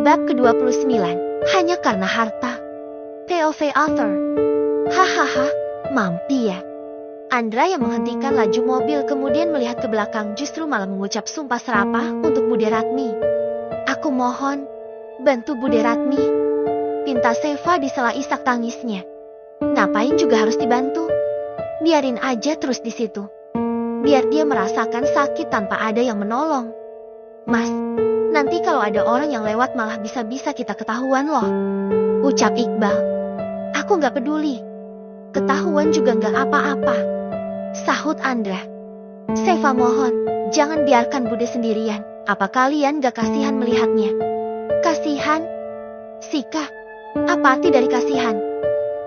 Bab ke-29, hanya karena harta. POV Author. Hahaha, mampi ya. Andra yang menghentikan laju mobil kemudian melihat ke belakang justru malah mengucap sumpah serapah untuk Bude Ratmi. Aku mohon, bantu Bude Ratmi. Pinta Seva di sela isak tangisnya. Ngapain juga harus dibantu? Biarin aja terus di situ. Biar dia merasakan sakit tanpa ada yang menolong. Mas, nanti kalau ada orang yang lewat malah bisa-bisa kita ketahuan loh. Ucap Iqbal. Aku gak peduli. Ketahuan juga gak apa-apa. Sahut Andra. Seva mohon, jangan biarkan Bude sendirian. Apa kalian gak kasihan melihatnya? Kasihan? Sika, apa arti dari kasihan?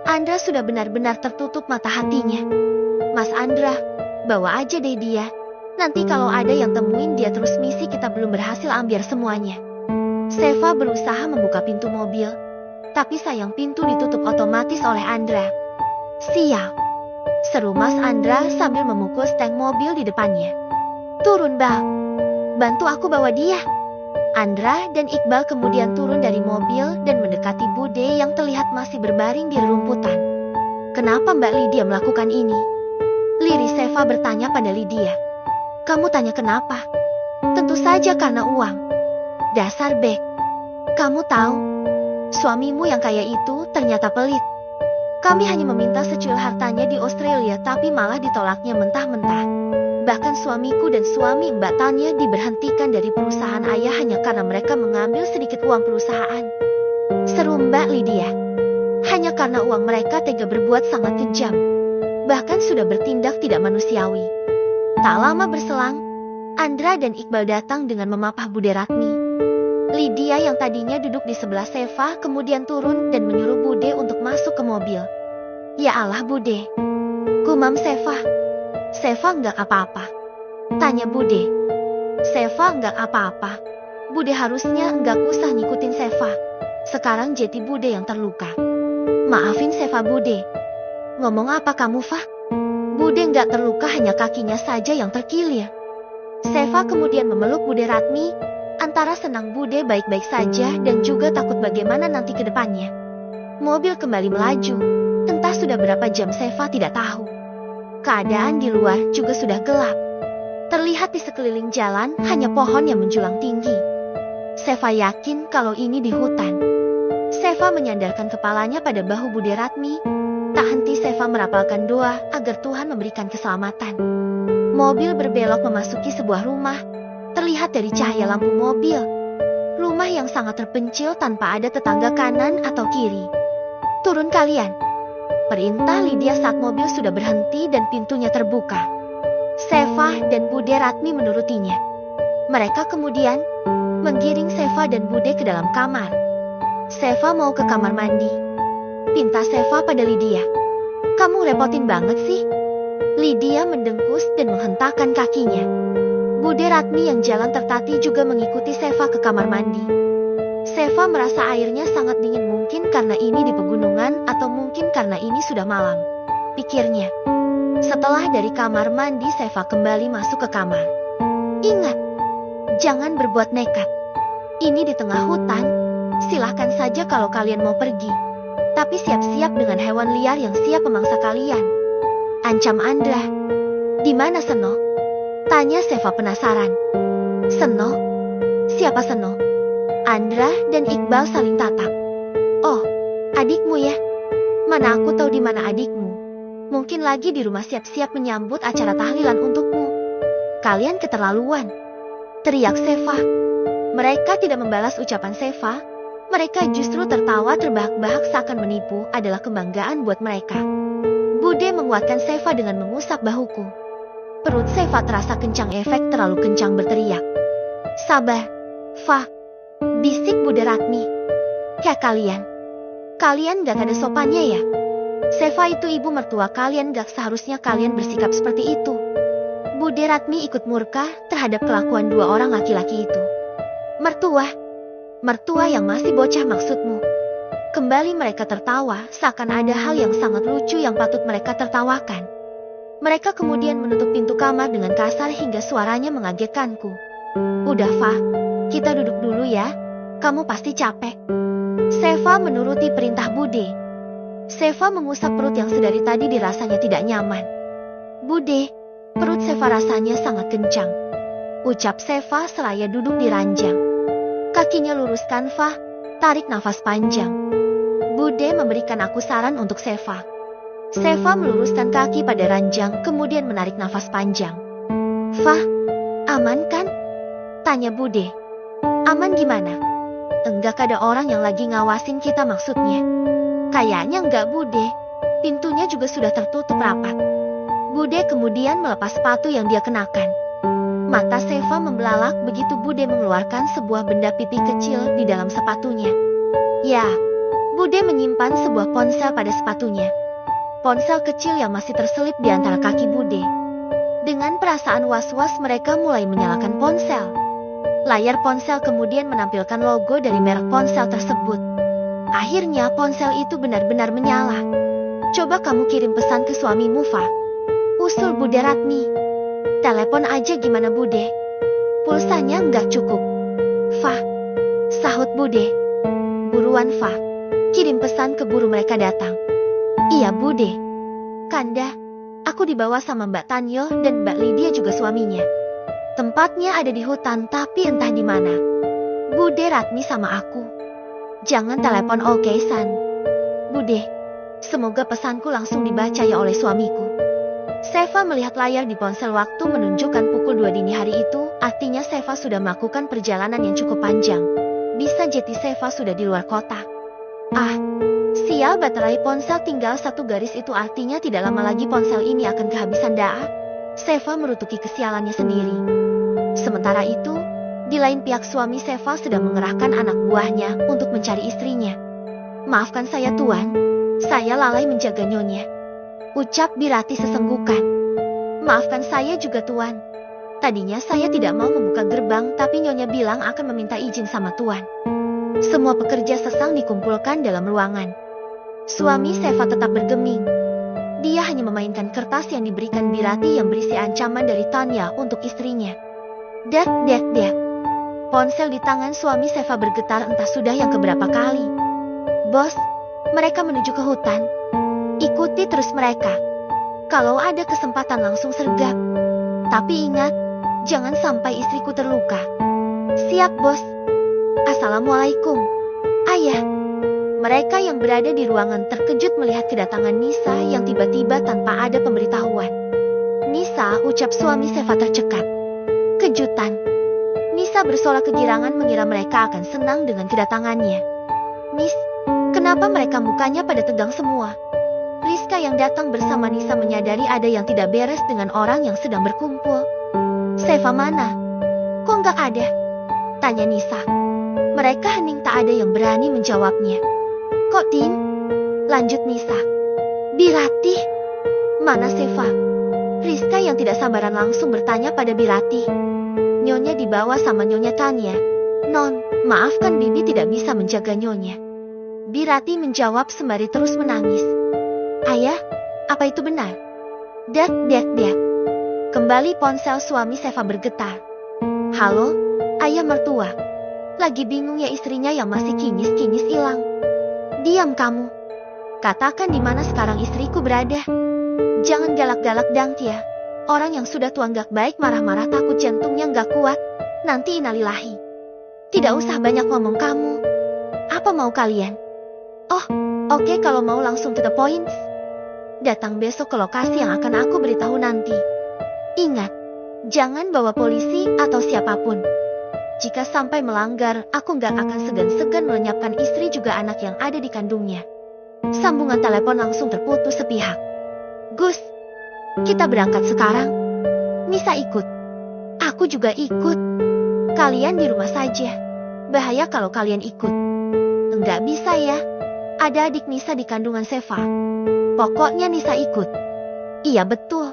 Andra sudah benar-benar tertutup mata hatinya. Mas Andra, bawa aja deh dia. Nanti kalau ada yang temuin dia terus misi kita belum berhasil ambil semuanya. Seva berusaha membuka pintu mobil. Tapi sayang pintu ditutup otomatis oleh Andra. Sial, seru Mas Andra sambil memukul stang mobil di depannya. Turun Bal, bantu aku bawa dia. Andra dan Iqbal kemudian turun dari mobil dan mendekati Bude yang terlihat masih berbaring di rerumputan. Kenapa Mbak Lydia melakukan ini? Liri Seva bertanya pada Lydia. Kamu tanya kenapa? Tentu saja karena uang. Dasar bek. Kamu tahu, suamimu yang kaya itu ternyata pelit. Kami hanya meminta secuil hartanya di Australia tapi malah ditolaknya mentah-mentah. Bahkan suamiku dan suami Mbak Tanya diberhentikan dari perusahaan ayah hanya karena mereka mengambil sedikit uang perusahaan. Seru Mbak Lydia. Hanya karena uang mereka tega berbuat sangat kejam. Bahkan sudah bertindak tidak manusiawi. Tak lama berselang, Andra dan Iqbal datang dengan memapah Bude Ratmi. Lydia yang tadinya duduk di sebelah Seva kemudian turun dan menyuruh Bude untuk masuk ke mobil. Ya Allah Bude, gumam Seva. Seva nggak apa-apa. Tanya Bude. Seva nggak apa-apa. Bude harusnya nggak usah ngikutin Seva. Sekarang jadi Bude yang terluka. Maafin Seva Bude. Ngomong apa kamu Fah? Bude nggak terluka, hanya kakinya saja yang terkilir. Seva kemudian memeluk Bude Ratmi, antara senang Bude baik-baik saja dan juga takut bagaimana nanti ke depannya. Mobil kembali melaju, entah sudah berapa jam Seva tidak tahu. Keadaan di luar juga sudah gelap. Terlihat di sekeliling jalan hanya pohon yang menjulang tinggi. Seva yakin kalau ini di hutan. Seva menyandarkan kepalanya pada bahu Bude Ratmi. Tak henti Seva merapalkan doa agar Tuhan memberikan keselamatan. Mobil berbelok memasuki sebuah rumah. Terlihat dari cahaya lampu mobil. Rumah yang sangat terpencil tanpa ada tetangga kanan atau kiri. Turun kalian. Perintah Lydia saat mobil sudah berhenti dan pintunya terbuka. Seva dan Bude Ratmi menurutinya. Mereka kemudian menggiring Seva dan Bude ke dalam kamar. Seva mau ke kamar mandi. Pinta Seva pada Lydia. Kamu repotin banget sih. Lydia mendengkus dan menghentakkan kakinya. Bude Ratmi yang jalan tertatih juga mengikuti Seva ke kamar mandi. Seva merasa airnya sangat dingin, mungkin karena ini di pegunungan atau mungkin karena ini sudah malam, pikirnya. Setelah dari kamar mandi, Seva kembali masuk ke kamar. Ingat, jangan berbuat nekat. Ini di tengah hutan. Silahkan saja kalau kalian mau pergi. Tapi siap-siap dengan hewan liar yang siap memangsa kalian. Ancam Andra. Di mana Seno? Tanya Seva penasaran. Seno? Siapa Seno? Andra dan Iqbal saling tatap. Oh, adikmu ya? Mana aku tahu di mana adikmu. Mungkin lagi di rumah siap-siap menyambut acara tahlilan untukmu. Kalian keterlaluan. Teriak Seva. Mereka tidak membalas ucapan Seva. Mereka justru tertawa terbahak-bahak seakan menipu adalah kebanggaan buat mereka. Bude menguatkan Seva dengan mengusap bahuku. Perut Seva terasa kencang, efek terlalu kencang berteriak. Sabar, Fa. Bisik Bude Ratmi. Kayak kalian. Kalian gak ada sopannya ya? Seva itu ibu mertua kalian, gak seharusnya kalian bersikap seperti itu. Bude Ratmi ikut murka terhadap kelakuan dua orang laki-laki itu. Mertua yang masih bocah maksudmu. Kembali mereka tertawa seakan ada hal yang sangat lucu yang patut mereka tertawakan. Mereka kemudian menutup pintu kamar dengan kasar hingga suaranya mengagetkanku. Udah Fa, kita duduk dulu ya. Kamu pasti capek. Seva menuruti perintah Bude. Seva mengusap perut yang sedari tadi dirasanya tidak nyaman. Bude, perut Seva rasanya sangat kencang. Ucap Seva seraya duduk di ranjang. Kakinya luruskan Fa, tarik nafas panjang. Bude memberikan aku saran untuk Seva. Seva meluruskan kaki pada ranjang kemudian menarik nafas panjang. Fa, aman kan? Tanya Bude. Aman gimana? Enggak ada orang yang lagi ngawasin kita maksudnya. Kayaknya enggak Bude. Pintunya juga sudah tertutup rapat. Bude kemudian melepas sepatu yang dia kenakan. Mata Seva membelalak begitu Bude mengeluarkan sebuah benda pipi kecil di dalam sepatunya. Ya, Bude menyimpan sebuah ponsel pada sepatunya. Ponsel kecil yang masih terselip di antara kaki Bude. Dengan perasaan was-was mereka mulai menyalakan ponsel. Layar ponsel kemudian menampilkan logo dari merek ponsel tersebut. Akhirnya ponsel itu benar-benar menyala. Coba kamu kirim pesan ke suamimu, Fa. Usul Bude Ratmi. Telepon aja gimana Bude? Pulsanya nggak cukup. Fa. Sahut Bude. Buruan Fa. Kirim pesan ke guru mereka datang. Iya Bude. Kanda, aku dibawa sama Mbak Tanyo dan Mbak Lydia juga suaminya. Tempatnya ada di hutan tapi entah di mana. Bude Ratmi sama aku. Jangan telepon oke San. Bude, semoga pesanku langsung dibaca ya oleh suamiku. Seva melihat layar di ponsel waktu menunjukkan pukul 2 dini hari itu, artinya Seva sudah melakukan perjalanan yang cukup panjang. Bisa jadi Seva sudah di luar kota. Ah, sial baterai ponsel tinggal 1 garis itu artinya tidak lama lagi ponsel ini akan kehabisan daya. Seva merutuki kesialannya sendiri. Sementara itu, di lain pihak suami Seva sedang mengerahkan anak buahnya untuk mencari istrinya. Maafkan saya Tuan, saya lalai menjaga nyonya. Ucap Birati sesenggukan. Maafkan saya juga Tuan. Tadinya saya tidak mau membuka gerbang tapi nyonya bilang akan meminta izin sama Tuan. Semua pekerja sesang dikumpulkan dalam ruangan. Suami Seva tetap bergeming. Dia hanya memainkan kertas yang diberikan Birati yang berisi ancaman dari Tanya untuk istrinya. Dak. Ponsel di tangan suami Seva bergetar entah sudah yang keberapa kali. Bos, mereka menuju ke hutan. Ikuti terus mereka. Kalau ada kesempatan langsung sergap. Tapi ingat, jangan sampai istriku terluka. Siap bos. Assalamualaikum. Ayah. Mereka yang berada di ruangan terkejut melihat kedatangan Nisa yang tiba-tiba tanpa ada pemberitahuan. Nisa, ucap suami Seva tercekat. Kejutan. Nisa bersorak kegirangan mengira mereka akan senang dengan kedatangannya. Nis, kenapa mereka mukanya pada tegang semua? Rizka yang datang bersama Nisa menyadari ada yang tidak beres dengan orang yang sedang berkumpul. Seva mana? Kok nggak ada? Tanya Nisa. Mereka hening tak ada yang berani menjawabnya. Kok Din? Lanjut Nisa. Birati? Mana Seva? Rizka yang tidak sabaran langsung bertanya pada Birati. Nyonya dibawa sama Nyonya Tanya. Non, maafkan Bibi tidak bisa menjaga Nyonya. Birati menjawab sembari terus menangis. Ayah, apa itu benar? Dak. Kembali ponsel suami Seva bergetar. Halo, ayah mertua. Lagi bingung ya istrinya yang masih kinyis-kinyis hilang. Diam kamu. Katakan di mana sekarang istriku berada. Jangan galak-galak Dang Tia. Orang yang sudah tua gak baik marah-marah takut jantungnya gak kuat. Nanti innalillahi. Tidak usah banyak ngomong kamu. Apa mau kalian? Oh, oke kalau mau langsung to the point. Datang besok ke lokasi yang akan aku beritahu nanti. Ingat, jangan bawa polisi atau siapapun. Jika sampai melanggar, aku gak akan segan-segan melenyapkan istri juga anak yang ada di kandungnya. Sambungan telepon langsung terputus sepihak. Gus, kita berangkat sekarang. Nisa ikut. Aku juga ikut. Kalian di rumah saja. Bahaya kalau kalian ikut. Enggak bisa ya. Ada adik Nisa di kandungan Seva. Pokoknya Nisa ikut. Iya betul.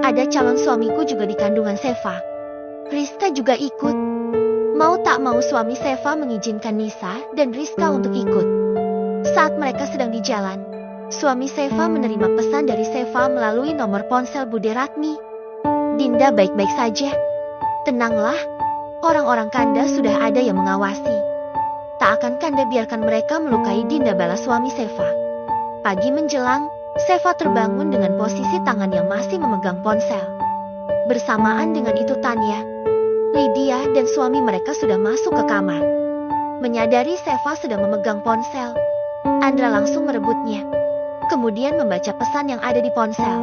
Ada calon suamiku juga di kandungan Seva. Rizka juga ikut. Mau tak mau suami Seva mengizinkan Nisa dan Rizka untuk ikut. Saat mereka sedang di jalan, suami Seva menerima pesan dari Seva melalui nomor ponsel Bude Ratmi. Dinda baik-baik saja. Tenanglah, orang-orang Kanda sudah ada yang mengawasi. Tak akan Kanda biarkan mereka melukai Dinda, balas suami Seva. Pagi menjelang, Seva terbangun dengan posisi tangan yang masih memegang ponsel. Bersamaan dengan itu Tanya, Lydia dan suami mereka sudah masuk ke kamar. Menyadari Seva sedang memegang ponsel, Andra langsung merebutnya. Kemudian membaca pesan yang ada di ponsel.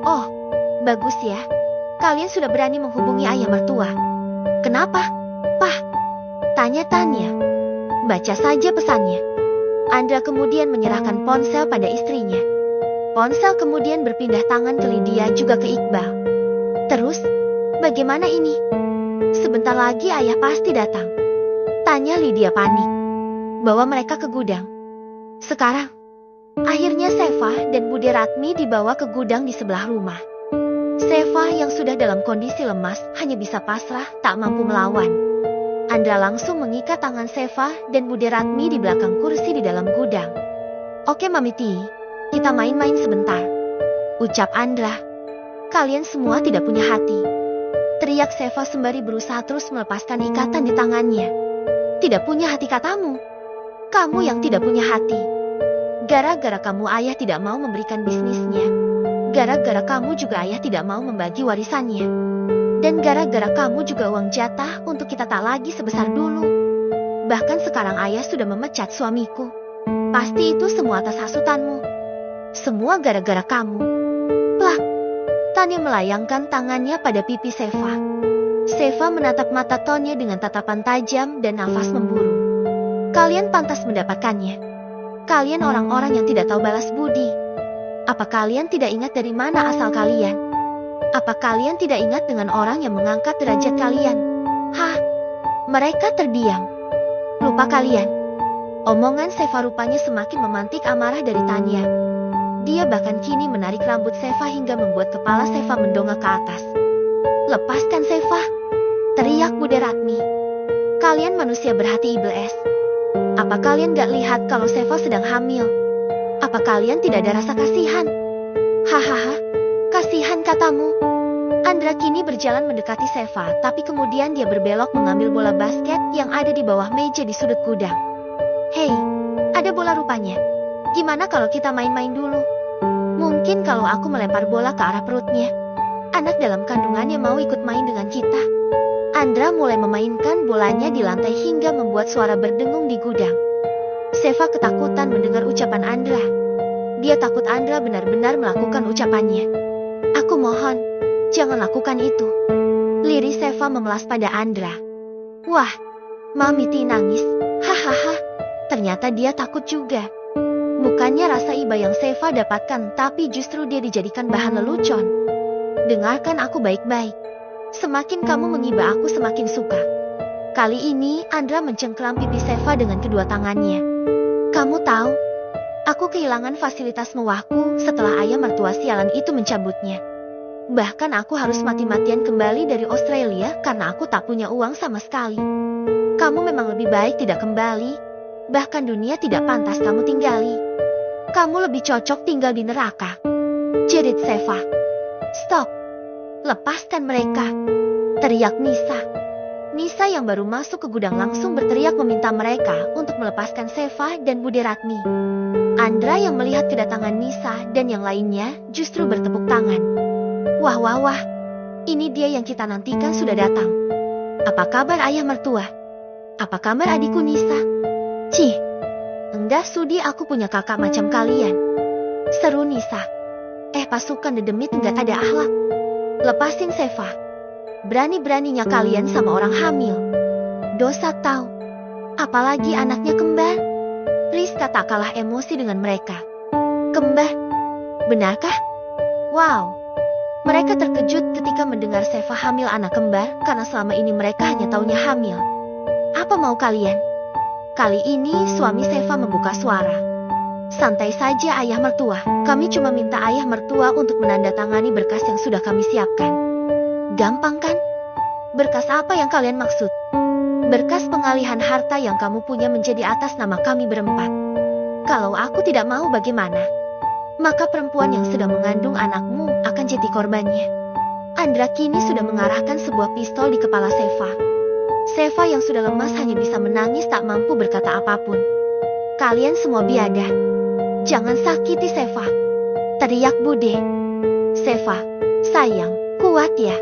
"Oh, bagus ya. Kalian sudah berani menghubungi ayah mertua. Kenapa, Pah?" tanya Tanya. "Baca saja pesannya." Andra kemudian menyerahkan ponsel pada istrinya. Ponsel kemudian berpindah tangan ke Lydia juga ke Iqbal. "Terus, bagaimana ini? Sebentar lagi ayah pasti datang," tanya Lydia panik. "Bawa mereka ke gudang sekarang." Akhirnya Seva dan Bude Ratmi dibawa ke gudang di sebelah rumah. Seva yang sudah dalam kondisi lemas hanya bisa pasrah, tak mampu melawan. Andra langsung mengikat tangan Seva dan Bude Ratmi di belakang kursi di dalam gudang. "Oke Mami Ti, kita main-main sebentar," ucap Andra. "Kalian semua tidak punya hati," teriak Seva sembari berusaha terus melepaskan ikatan di tangannya. "Tidak punya hati katamu? Kamu yang tidak punya hati. Gara-gara kamu ayah tidak mau memberikan bisnisnya. Gara-gara kamu juga ayah tidak mau membagi warisannya. Dan gara-gara kamu juga uang jatah untuk kita tak lagi sebesar dulu. Bahkan sekarang ayah sudah memecat suamiku. Pasti itu semua atas hasutanmu. Semua gara-gara kamu." Plak! Tanya melayangkan tangannya pada pipi Seva. Seva menatap mata Tonya dengan tatapan tajam dan nafas memburu. "Kalian pantas mendapatkannya. Kalian orang-orang yang tidak tahu balas budi. Apa kalian tidak ingat dari mana asal kalian? Apa kalian tidak ingat dengan orang yang mengangkat derajat kalian?" "Hah?" Mereka terdiam. "Lupa kalian?" Omongan Seva rupanya semakin memantik amarah dari Tanya. Dia bahkan kini menarik rambut Seva hingga membuat kepala Seva mendongak ke atas. "Lepaskan Seva!" teriak Bude Ratmi. "Kalian manusia berhati iblis. Apa kalian gak lihat kalau Seva sedang hamil? Apa kalian tidak ada rasa kasihan?" "Hahaha, kasihan katamu?" Andra kini berjalan mendekati Seva, tapi kemudian dia berbelok mengambil bola basket yang ada di bawah meja di sudut gudang. "Hei, ada bola rupanya. Gimana kalau kita main-main dulu? Mungkin kalau aku melempar bola ke arah perutnya, anak dalam kandungannya mau ikut main dengan kita." Andra mulai memainkan bolanya di lantai hingga membuat suara berdengung di gudang. Seva ketakutan mendengar ucapan Andra. Dia takut Andra benar-benar melakukan ucapannya. "Aku mohon, jangan lakukan itu," lirih Seva memelas pada Andra. "Wah, Mami Ti nangis. Hahaha, ternyata dia takut juga." Bukannya rasa iba yang Seva dapatkan, tapi justru dia dijadikan bahan lelucon. "Dengarkan aku baik-baik. Semakin kamu mengiba aku semakin suka." Kali ini Andra mencengkeram pipi Seva dengan kedua tangannya. "Kamu tahu, aku kehilangan fasilitas mewahku setelah ayah mertua sialan itu mencabutnya. Bahkan aku harus mati-matian kembali dari Australia karena aku tak punya uang sama sekali. Kamu memang lebih baik tidak kembali. Bahkan dunia tidak pantas kamu tinggali. Kamu lebih cocok tinggal di neraka," jerit Seva. "Stop! Lepaskan mereka!" teriak Nisa. Nisa yang baru masuk ke gudang langsung berteriak meminta mereka untuk melepaskan Seva dan Bude Ratmi. Andra yang melihat kedatangan Nisa dan yang lainnya justru bertepuk tangan. "Wah wah wah, ini dia yang kita nantikan sudah datang. Apa kabar ayah mertua? Apa kabar adikku Nisa? Cih, enggak sudi aku punya kakak macam kalian," seru Nisa. Pasukan dedemit enggak ada akhlak. Lepasin Seva. Berani-beraninya kalian sama orang hamil. Dosa tahu. Apalagi anaknya kembar. Rizka tak kalah emosi dengan mereka. "Kembar? Benarkah? Wow." Mereka terkejut ketika mendengar Seva hamil anak kembar karena selama ini mereka hanya taunya hamil. "Apa mau kalian?" Kali ini suami Seva membuka suara. "Santai saja ayah mertua, kami cuma minta ayah mertua untuk menandatangani berkas yang sudah kami siapkan." "Gampang kan? Berkas apa yang kalian maksud?" "Berkas pengalihan harta yang kamu punya menjadi atas nama kami berempat. Kalau aku tidak mau bagaimana? Maka perempuan yang sedang mengandung anakmu akan jadi korbannya." Andra kini sudah mengarahkan sebuah pistol di kepala Seva. Seva yang sudah lemas hanya bisa menangis tak mampu berkata apapun. Kalian semua biadab. Jangan sakiti Seva. Teriak Bude. Seva, sayang, kuat ya.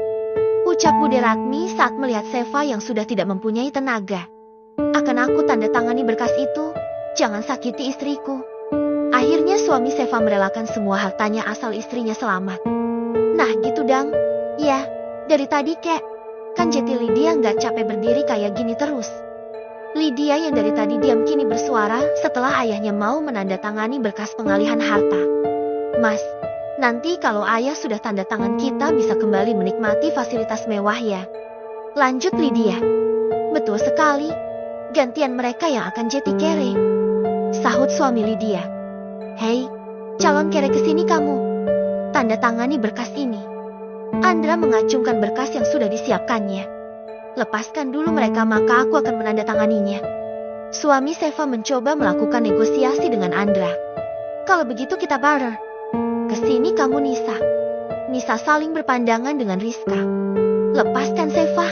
Ucap Bude Ratmi saat melihat Seva yang sudah tidak mempunyai tenaga. Akan aku tanda tangani berkas itu. Jangan sakiti istriku. Akhirnya suami Seva merelakan semua hartanya asal istrinya selamat. Nah gitu dang. Ya, dari tadi kek. Kan jadi Lydia nggak capek berdiri kayak gini terus. Lydia yang dari tadi diam kini bersuara setelah ayahnya mau menandatangani berkas pengalihan harta. Mas, nanti kalau ayah sudah tanda tangan kita bisa kembali menikmati fasilitas mewah ya. Lanjut Lydia. Betul sekali. Gantian mereka yang akan jadi kere. Sahut suami Lydia. Hei, calon kere kesini kamu. Tanda tangani berkas ini. Andra mengacungkan berkas yang sudah disiapkannya. Lepaskan dulu mereka maka aku akan menandatanganinya. Suami Seva mencoba melakukan negosiasi dengan Andra. Kalau begitu kita barter. Kesini kamu Nisa. Nisa saling berpandangan dengan Rizka. Lepaskan Seva.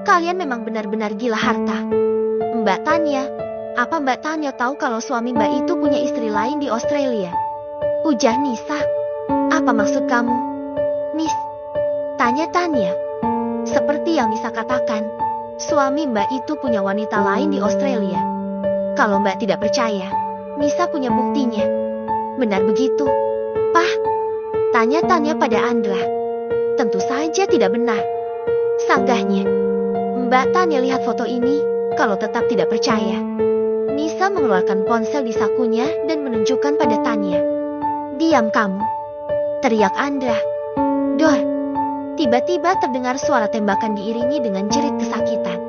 Kalian memang benar-benar gila harta. Mbak Tanya, apa Mbak Tanya tahu kalau suami Mbak itu punya istri lain di Australia? Ujar Nisa. Apa maksud kamu? Nis, tanya-tanya. Seperti yang Nisa katakan, suami Mbak itu punya wanita lain di Australia. Kalau Mbak tidak percaya, Nisa punya buktinya. Benar begitu, Pah? Tanya-tanya pada Andra. Tentu saja tidak benar. Sanggahnya. Mbak Tanya lihat foto ini, kalau tetap tidak percaya. Nisa mengeluarkan ponsel di sakunya dan menunjukkan pada Tanya. Diam kamu. Teriak Andra. Dor. Tiba-tiba terdengar suara tembakan diiringi dengan jerit kesakitan.